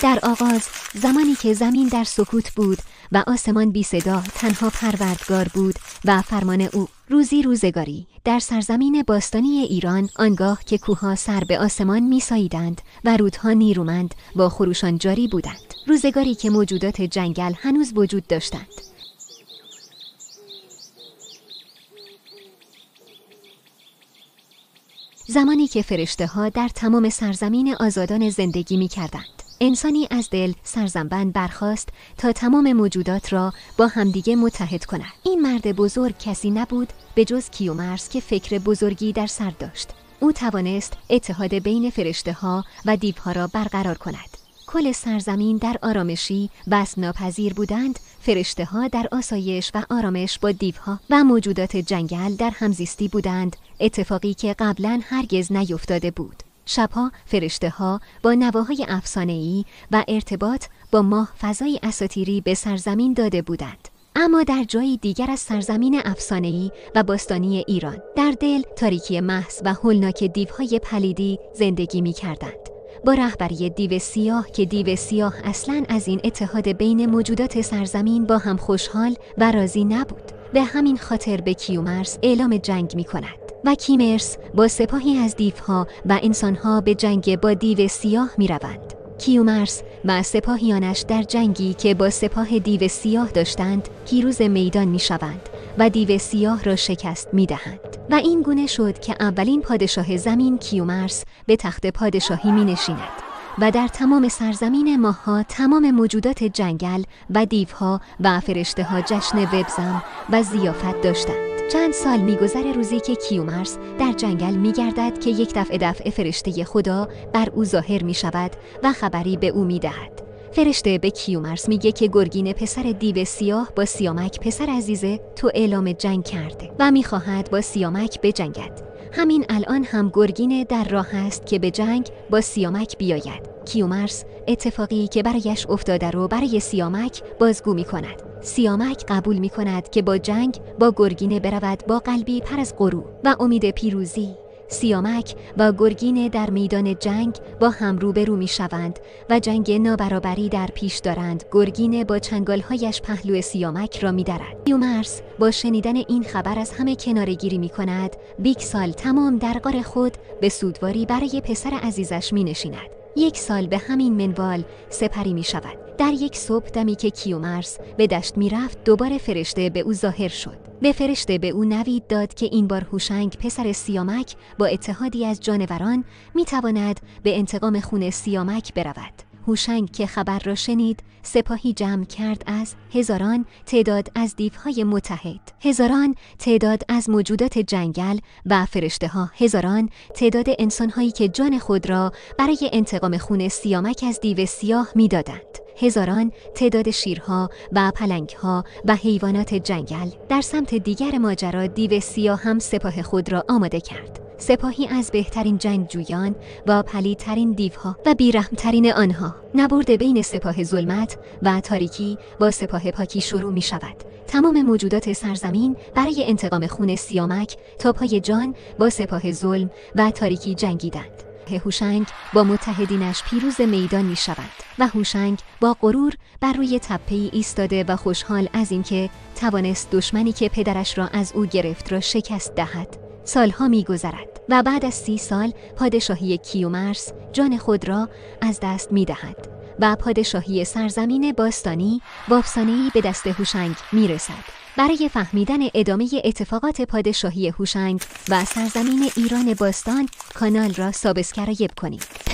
در آغاز زمانی که زمین در سکوت بود و آسمان بی صدا تنها پروردگار بود و فرمان او روزی روزگاری در سرزمین باستانی ایران، آنگاه که کوهها سر به آسمان می‌ساییدند و رودها نیرومند با خروشان جاری بودند، روزگاری که موجودات جنگل هنوز وجود داشتند. زمانی که فرشته‌ها در تمام سرزمین آزادان زندگی می‌کردند، انسانی از دل سرزنبند برخاست تا تمام موجودات را با همدیگه متحد کند. این مرد بزرگ کسی نبود به جز کیومرث که فکر بزرگی در سر داشت. او توانست اتحاد بین فرشته‌ها و دیوها را برقرار کند. کل سرزمین در آرامشی بس ناپذیر بودند، فرشته‌ها در آسایش و آرامش با دیوها و موجودات جنگل در همزیستی بودند، اتفاقی که قبلاً هرگز نیفتاده بود. شبها فرشته‌ها با نواهای افسانه‌ای و ارتباط با ماه فضای اساطیری به سرزمین داده بودند. اما در جایی دیگر از سرزمین افسانه‌ای و باستانی ایران، در دل تاریکی محض و هولناک دیوهای پلیدی زندگی می‌کردند. با رهبری دیو سیاه که دیو سیاه اصلاً از این اتحاد بین موجودات سرزمین با هم خوشحال و راضی نبود. به همین خاطر به کیومرث اعلام جنگ می‌کند و کیومرث با سپاهی از دیوها و انسانها به جنگ با دیو سیاه می‌روند. کیومرث و سپاهیانش در جنگی که با سپاه دیو سیاه داشتند پیروز میدان می‌شوند و دیو سیاه را شکست می‌دهند و این گونه شد که اولین پادشاه زمین کیومرث به تخت پادشاهی می‌نشیند و در تمام سرزمین ماه‌ها تمام موجودات جنگل و دیوها و فرشته‌ها جشن وبزم و ضیافت داشتند. چند سال می‌گذره روزی که کیومرث در جنگل می‌گردد که یک دفعه فرشته خدا بر او ظاهر می‌شود و خبری به او می‌دهد. فرشته به کیومرث میگه که گرگین پسر دیو سیاه با سیامک پسر عزیزه تو اعلام جنگ کرده و می‌خواهد با سیامک بجنگد. همین الان هم گرگین در راه است که به جنگ با سیامک بیاید. کیومرث اتفاقی که برایش افتاده رو برای سیامک بازگو می‌کند. سیامک قبول می‌کند که با جنگ با گرگین برود با قلبی پر از غرور و امید پیروزی. سیامک و گرگین در میدان جنگ با هم روبرو می‌شوند و جنگ نابرابری در پیش دارند. گرگین با چنگال‌هایش پهلو سیامک را می‌درد. کیومرث با شنیدن این خبر از همه کناره‌گیری می‌کند. 20 سال تمام در غار خود به سوگواری برای پسر عزیزش می‌نشیند. 1 سال به همین منوال سپری می‌شود. در یک صبح دمی که کیومرث به دشت می‌رفت دوباره فرشته به او ظاهر شد. به فرشته به او نوید داد که این بار هوشنگ پسر سیامک با اتحادی از جانوران می‌تواند به انتقام خون سیامک برود. هوشنگ که خبر را شنید سپاهی جمع کرد از هزاران تعداد از دیوهای متحد، هزاران تعداد از موجودات جنگل و فرشته‌ها، هزاران تعداد انسان‌هایی که جان خود را برای انتقام خون سیامک از دیو سیاه می‌دادند، هزاران تعداد شیرها و پلنگها و حیوانات جنگل. در سمت دیگر ماجرا دیو سیاه هم سپاه خود را آماده کرد. سپاهی از بهترین جنگجویان و پلیدترین دیوها و بیرحمترین آنها. نبرد بین سپاه ظلمت و تاریکی با سپاه پاکی شروع می شود. تمام موجودات سرزمین برای انتقام خون سیامک تا پای جان با سپاه ظلم و تاریکی جنگیدند. هوشنگ با متحدینش پیروز میدان می شود و هوشنگ با غرور بر روی تپه‌ای ایستاده و خوشحال از اینکه توانست دشمنی که پدرش را از او گرفت را شکست دهد. سالها می‌گذرد و بعد از 30 سال پادشاهی کیومرث جان خود را از دست می‌دهد و پادشاهی سرزمین باستانی و افسانه‌ای به دست هوشنگ می‌رسد. برای فهمیدن ادامه اتفاقات پادشاهی هوشنگ و سرزمین ایران باستان کانال را سابسکرایب کنید.